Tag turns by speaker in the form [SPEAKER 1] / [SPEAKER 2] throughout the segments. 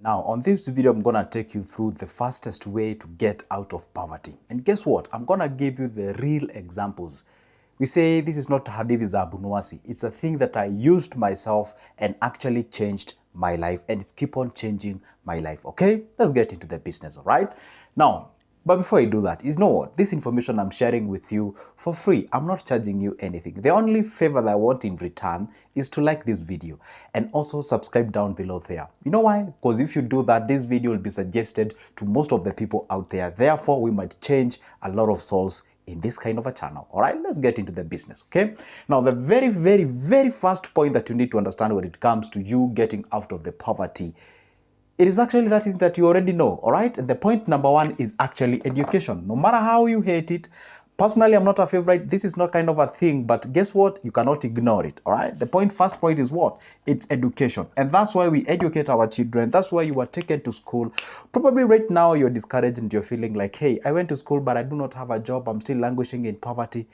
[SPEAKER 1] Now, on this video, I'm gonna take you through the fastest way to get out of poverty. And guess what? I'm gonna give you the real examples. We say this is not hadith za Abunuwasi. It's a thing that I used myself and actually changed my life, and it's keep on changing my life. Okay, let's get into the business. All right. Now, but before I do that, you know what? This information I'm sharing with you for free. I'm not charging you anything. The only favor that I want in return is to like this video and also subscribe down below there. You know why? Because if you do that, this video will be suggested to most of the people out there. Therefore, we might change a lot of souls in this kind of a channel. All right, let's get into the business. Okay, now the very first point that you need to understand when it comes to you getting out of the poverty, it is actually that thing that you already know. All right, and the point number one is actually education. No matter how you hate it, personally, I'm not a favorite. This is not kind of a thing, but guess what? You cannot ignore it. All right, the first point is what? It's education, and that's why we educate our children. That's why you are taken to school. Probably right now you're discouraged and you're feeling like, hey, I went to school but I do not have a job. I'm still languishing in poverty.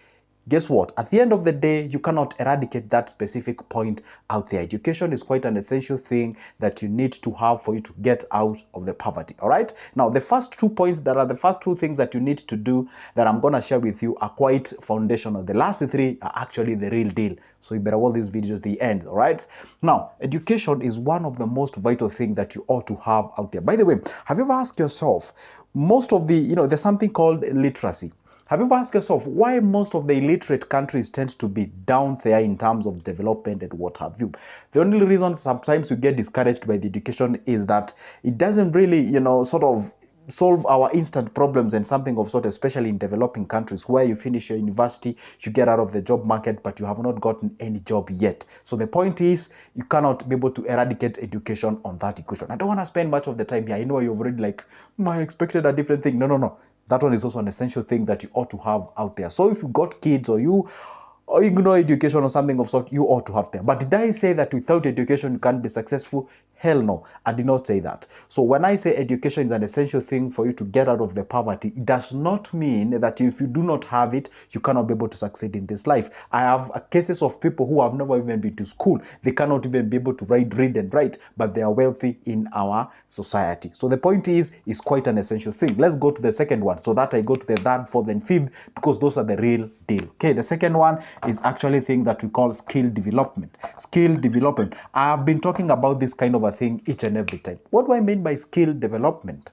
[SPEAKER 1] Guess what? At the end of the day, you cannot eradicate that specific point out there. Education is quite an essential thing that you need to have for you to get out of the poverty. All right. Now, the first 2 points that are the first 2 things that you need to do that I'm going to share with you are quite foundational. The last 3 are actually the real deal. So you better watch this video to the end. All right. Now, education is one of the most vital things that you ought to have out there. By the way, have you ever asked yourself, most of the, there's something called literacy. Have you ever asked yourself why most of the illiterate countries tend to be down there in terms of development and what have you? The only reason sometimes you get discouraged by the education is that it doesn't really, sort of solve our instant problems and something of sort, especially in developing countries where you finish your university, you get out of the job market, but you have not gotten any job yet. So the point is, you cannot be able to eradicate education on that equation. I don't want to spend much of the time here. I know you've already like, I expected a different thing. No. That one is also an essential thing that you ought to have out there. So if you got kids or ignore education or something of sort, you ought to have them. But did I say that without education you can't be successful? Hell no, I did not say that. So when I say education is an essential thing for you to get out of the poverty, it does not mean that if you do not have it, you cannot be able to succeed in this life. I have cases of people who have never even been to school. They cannot even be able to read and write, but they are wealthy in our society. So the point is quite an essential thing. Let's go to the second one so that I go to the third, fourth, and fifth, because those are the real deal. Okay, the second one is actually a thing that we call skill development. Skill development. I've been talking about this kind of a thing each and every time. What do I mean by skill development?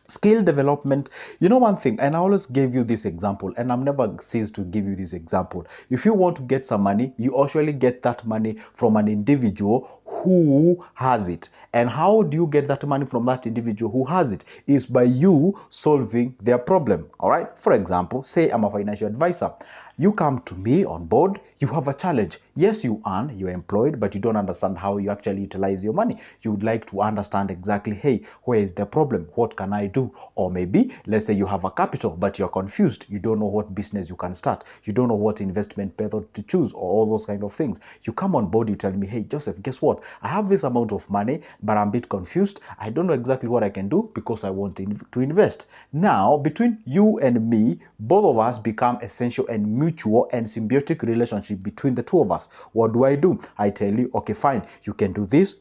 [SPEAKER 1] Skill development, one thing, and I always gave you this example, and I'm never cease to give you this example. If you want to get some money, you usually get that money from an individual who has it. And how do you get that money from that individual who has it? Is by you solving their problem. All right. For example, say I'm a financial advisor. You come to me on board, you have a challenge. Yes, you earn, you're employed, but you don't understand how you actually utilize your money. You would like to understand exactly, hey, where is the problem? What can I do? Or maybe, let's say you have a capital, but you're confused. You don't know what business you can start. You don't know what investment method to choose or all those kind of things. You come on board, you tell me, hey, Joseph, guess what? I have this amount of money, but I'm a bit confused. I don't know exactly what I can do because I want to invest. Now, between you and me, both of us become essential and mutual and symbiotic relationship between the two of us. What do? I tell you, okay, fine, you can do this,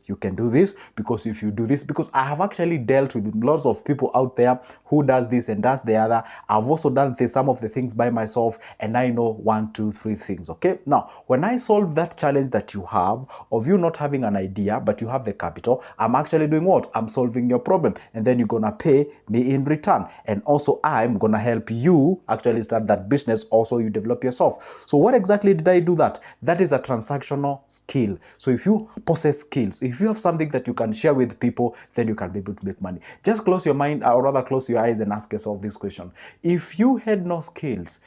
[SPEAKER 1] because if you do this, because I have actually dealt with lots of people out there who does this and does the other. I've also done some of the things by myself, and I know 1, 2, 3 things. Okay, now when I solve that challenge that you have of you not having an idea but you have the capital, I'm actually doing what? I'm solving your problem, and then you're gonna pay me in return, and also I'm gonna help you actually start that business. Also, you develop yourself. So what exactly did I do that? That is a transactional skill. So if you possess skills, if you have something that you can share with people, then you can be able to make money. Just close your mind, or rather close your eyes, and ask yourself this question. If you had no skills,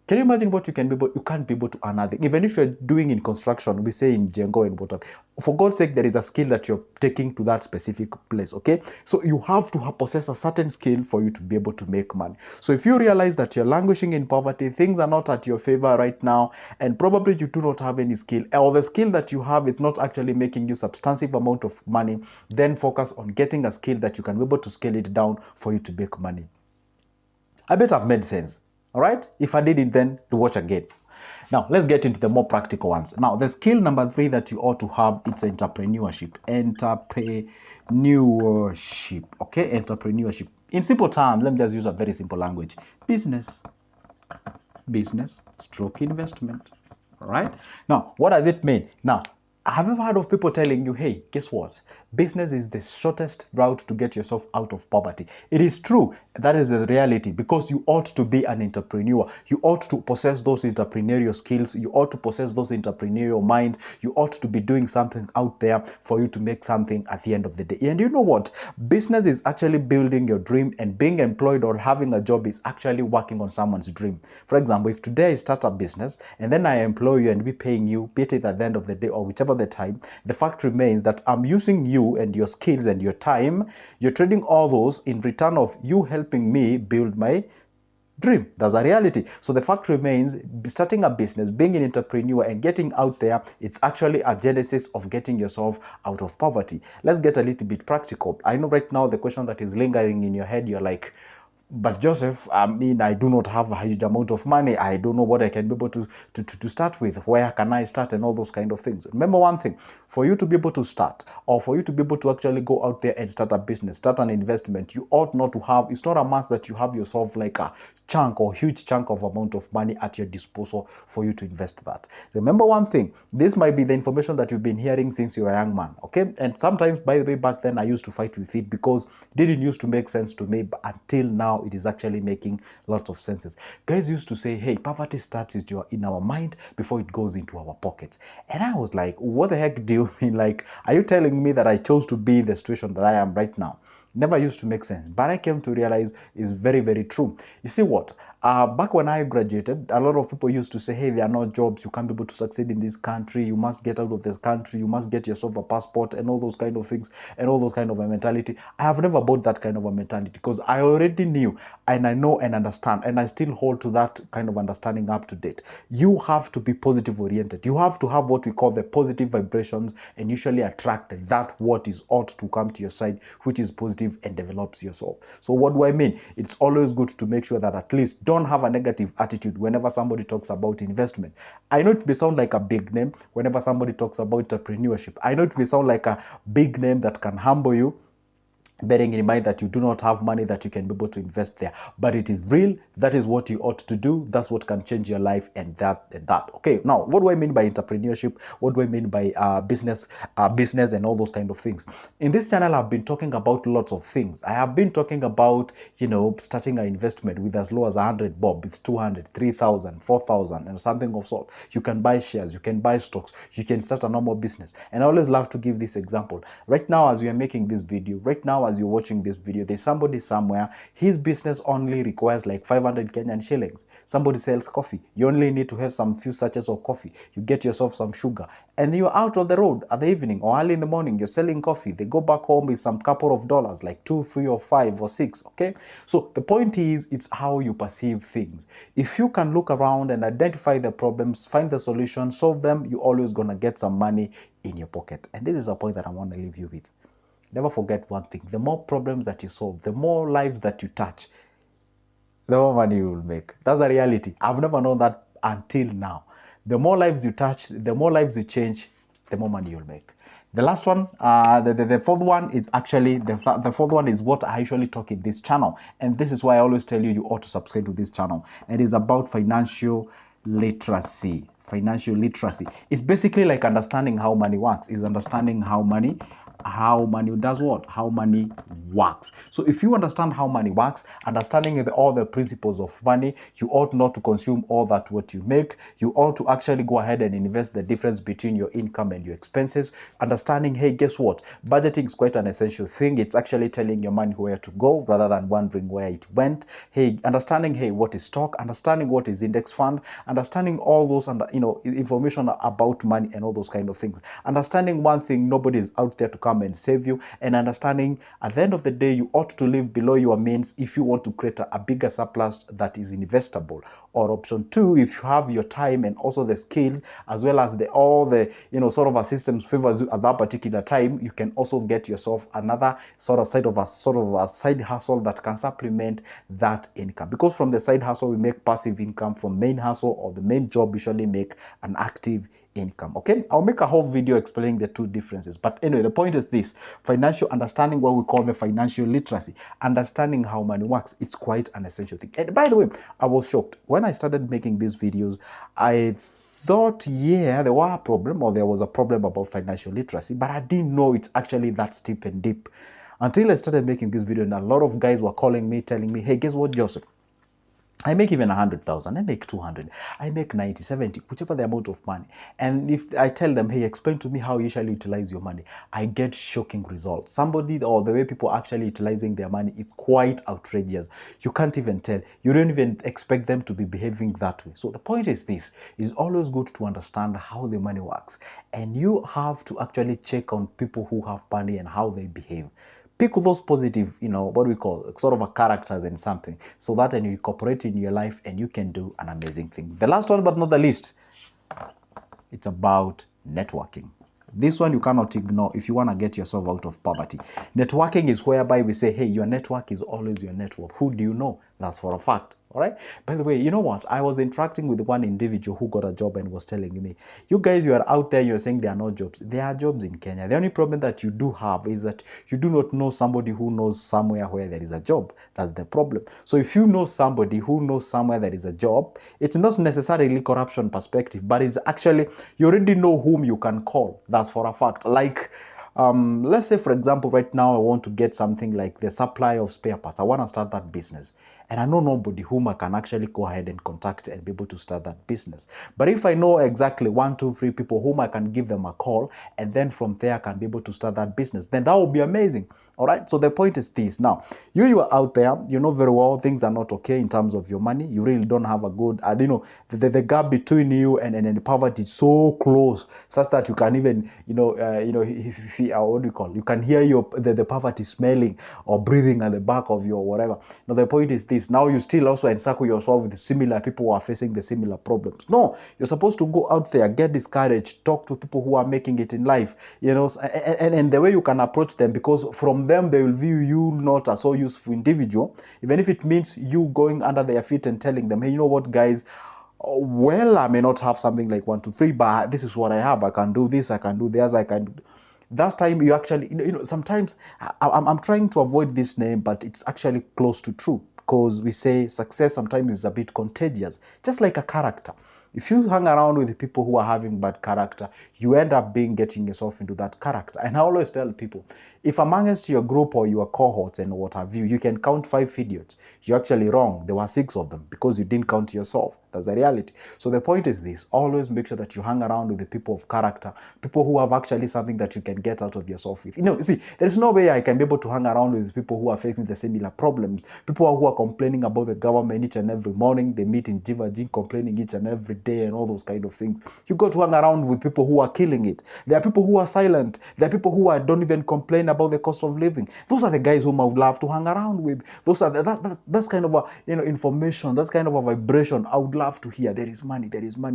[SPEAKER 1] can you imagine what you can be able? You can't be able to earn nothing. Even if you're doing in construction, we say in Django and whatever. For God's sake, there is a skill that you're taking to that specific place. Okay, so you have to possess a certain skill for you to be able to make money. So if you realize that you're languishing in poverty, things are not at your favor right now, and probably you do not have any skill, or the skill that you have is not actually making you substantive amount of money, then focus on getting a skill that you can be able to scale it down for you to make money. I bet I've made sense. All right. If I didn't, then to watch again. Now, let's get into the more practical ones. Now, the skill number 3 that you ought to have, it's entrepreneurship. Entrepreneurship, okay? Entrepreneurship. In simple terms, let me just use a very simple language. Business stroke investment. All right. Now, what does it mean? Now, have you ever heard of people telling you, hey, guess what? Business is the shortest route to get yourself out of poverty. It is true. That is the reality, because you ought to be an entrepreneur. You ought to possess those entrepreneurial skills. You ought to possess those entrepreneurial mind. You ought to be doing something out there for you to make something at the end of the day. And you know what? Business is actually building your dream, and being employed or having a job is actually working on someone's dream. For example, if today I start a business and then I employ you and be paying you, be it at the end of the day or whichever the time, the fact remains that I'm using you and your skills and your time. You're trading all those in return of you helping me build my dream. That's a reality. So the fact remains, starting a business, being an entrepreneur and getting out there, it's actually a genesis of getting yourself out of poverty. Let's get a little bit practical. I know right now the question that is lingering in your head, you're like, but Joseph, I mean, I do not have a huge amount of money. I don't know what I can be able to start with. Where can I start and all those kind of things. Remember one thing, for you to be able to start, or for you to be able to actually go out there and start a business, start an investment, you ought not to have, it's not a must that you have yourself like a chunk or huge chunk of amount of money at your disposal for you to invest that. Remember one thing, this might be the information that you've been hearing since you were a young man, okay? And sometimes, by the way, back then I used to fight with it because it didn't used to make sense to me, but until now it is actually making lots of senses. Guys used to say, hey, poverty starts in our mind before it goes into our pockets. And I was like, what the heck do you mean? Like, are you telling me that I chose to be in the situation that I am right now? Never used to make sense, but I came to realize is very, very true. You see what? Back when I graduated, a lot of people used to say, hey, there are no jobs, you can't be able to succeed in this country, you must get out of this country, you must get yourself a passport and all those kind of things and all those kind of a mentality. I have never bought that kind of a mentality because I already knew and I know and understand, and I still hold to that kind of understanding up to date. You have to be positive oriented. You have to have what we call the positive vibrations and usually attract that what is ought to come to your side, which is positive and develops yourself. So what do I mean? It's always good to make sure that at least don't have a negative attitude whenever somebody talks about investment. I know it may sound like a big name whenever somebody talks about entrepreneurship. I know it may sound like a big name that can humble you, bearing in mind that you do not have money that you can be able to invest there, but it is real. That is what you ought to do. That's what can change your life, and that. Okay, now what do I mean by entrepreneurship? What do I mean by business and all those kind of things? In this channel, I've been talking about lots of things. I have been talking about, starting an investment with as low as 100 bob, with 200, 3,000, 4,000 and something of sort. You can buy shares, you can buy stocks, you can start a normal business. And I always love to give this example. Right now, as we are making this video, right now as you're watching this video, there's somebody somewhere, his business only requires like 500 Kenyan shillings. Somebody sells coffee. You only need to have some few sachets of coffee. You get yourself some sugar, and you're out on the road at the evening or early in the morning. You're selling coffee. They go back home with some couple of dollars, like 2, 3, or 5 or 6. Okay, so the point is, it's how you perceive things. If you can look around and identify the problems, find the solution, solve them, you're always gonna get some money in your pocket. And this is a point that I want to leave you with. Never forget one thing. The more problems that you solve, the more lives that you touch, the more money you will make. That's a reality. I've never known that until now. The more lives you touch, the more lives you change, the more money you'll make. The last one, the fourth one is actually, the fourth one is what I usually talk in this channel. And this is why I always tell you, you ought to subscribe to this channel. It is about financial literacy. Financial literacy. It's basically like understanding how money works. It's understanding how money does what? How money works. So if you understand how money works, understanding all the principles of money, you ought not to consume all that what you make. You ought to actually go ahead and invest the difference between your income and your expenses. Understanding, hey, guess what? Budgeting is quite an essential thing. It's actually telling your money where to go rather than wondering where it went. Hey, understanding, hey, what is stock? Understanding what is index fund? Understanding all those information about money and all those kind of things. Understanding one thing, nobody is out there to come come and save you, and understanding at the end of the day you ought to live below your means if you want to create a bigger surplus that is investable. Or option two, if you have your time and also the skills as well as all the sort of a systems favors you at that particular time, you can also get yourself another sort of side hustle that can supplement that income. Because from the side hustle we make passive income, from main hustle or the main job usually make an active income. Okay, I'll make a whole video explaining the two differences, but anyway, the point is this: financial understanding, what we call the financial literacy, understanding how money works, it's quite an essential thing. And by the way, I was shocked when I started making these videos. I thought, yeah, there was a problem, or there was a problem about financial literacy, but I didn't know it's actually that steep and deep until I started making this video. And a lot of guys were calling me, telling me, hey, guess what, Joseph? I make even 100,000, I make 200, I make 90, 70, whichever the amount of money. And if I tell them, hey, explain to me how you usually utilize your money, I get shocking results. Somebody, or the way people are actually utilizing their money, it's quite outrageous. You can't even tell. You don't even expect them to be behaving that way. So the point is this: it's always good to understand how the money works. And you have to actually check on people who have money and how they behave. Pick those positive, what we call sort of a characters and something, so that and you incorporate in your life and you can do an amazing thing. The last one but not the least, it's about networking. This one you cannot ignore if you want to get yourself out of poverty. Networking is whereby we say, hey, your network is always your net worth. Who do you know? That's for a fact. All right. By the way, you know what? I was interacting with one individual who got a job and was telling me, you guys, you are out there, you're saying there are no jobs. There are jobs in Kenya. The only problem that you do have is that you do not know somebody who knows somewhere where there is a job. That's the problem. So if you know somebody who knows somewhere there is a job, it's not necessarily corruption perspective, but it's actually, you already know whom you can call. That's for a fact. Like, let's say, for example, right now I want to get something like the supply of spare parts. I want to start that business. And I know nobody whom I can actually go ahead and contact and be able to start that business. But if I know exactly 1, 2, 3 people whom I can give them a call, and then from there I can be able to start that business, then that would be amazing. All right. So the point is this: now, you are out there, you know very well things are not okay in terms of your money. You really don't have a good, the gap between you and poverty is so close, such that you can even, what do you call? You can hear the poverty smelling or breathing at the back of your whatever. Now the point is this: now you still also encircle yourself with similar people who are facing the similar problems. No, you're supposed to go out there, get discouraged, talk to people who are making it in life, and the way you can approach them, because from them they will view you not as so useful individual, even if it means you going under their feet and telling them, hey, you know what, guys, well, I may not have something like 1, 2, 3, but this is what I have. I can do this, I can do this, I can do. That time you actually, sometimes I'm trying to avoid this name, but it's actually close to true, because we say success sometimes is a bit contagious, just like a character. If you hang around with people who are having bad character, you end up getting yourself into that character. And I always tell people, if amongst your group or your cohorts and what have you, you can count 5 idiots, you're actually wrong. There were 6 of them, because you didn't count yourself. That's the reality. So the point is this: always make sure that you hang around with the people of character, people who have actually something that you can get out of yourself with. See, there's no way I can be able to hang around with people who are facing the similar problems, people who are complaining about the government each and every morning. They meet in Jivaji complaining each and every day and all those kind of things. You got to hang around with people who are killing it. There are people who are silent. There are people who don't even complain about the cost of living. Those are the guys whom I would love to hang around with. Those are that's kind of a information, that's kind of a vibration I would love to hear. There is money,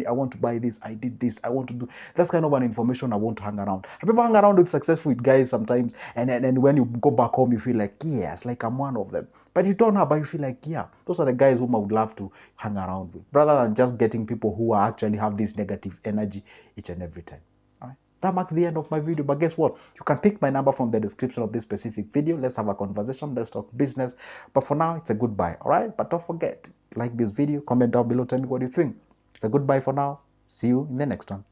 [SPEAKER 1] I want to buy this, I did this, I want to do. That's kind of an information I want to hang around. Have you ever hung around with successful guys sometimes, and when you go back home you feel like, yes, like I'm one of them, but you don't have, but you feel like, yeah, those are the guys whom I would love to hang around with, rather than just getting people who are actually have this negative energy each and every time. All right. That marks the end of my video, but guess what? You can pick my number from the description of this specific video. Let's have a conversation, let's talk business. But for now, it's a goodbye, all right? But don't forget, like this video, comment down below, tell me what you think. It's a goodbye for now. See you in the next one.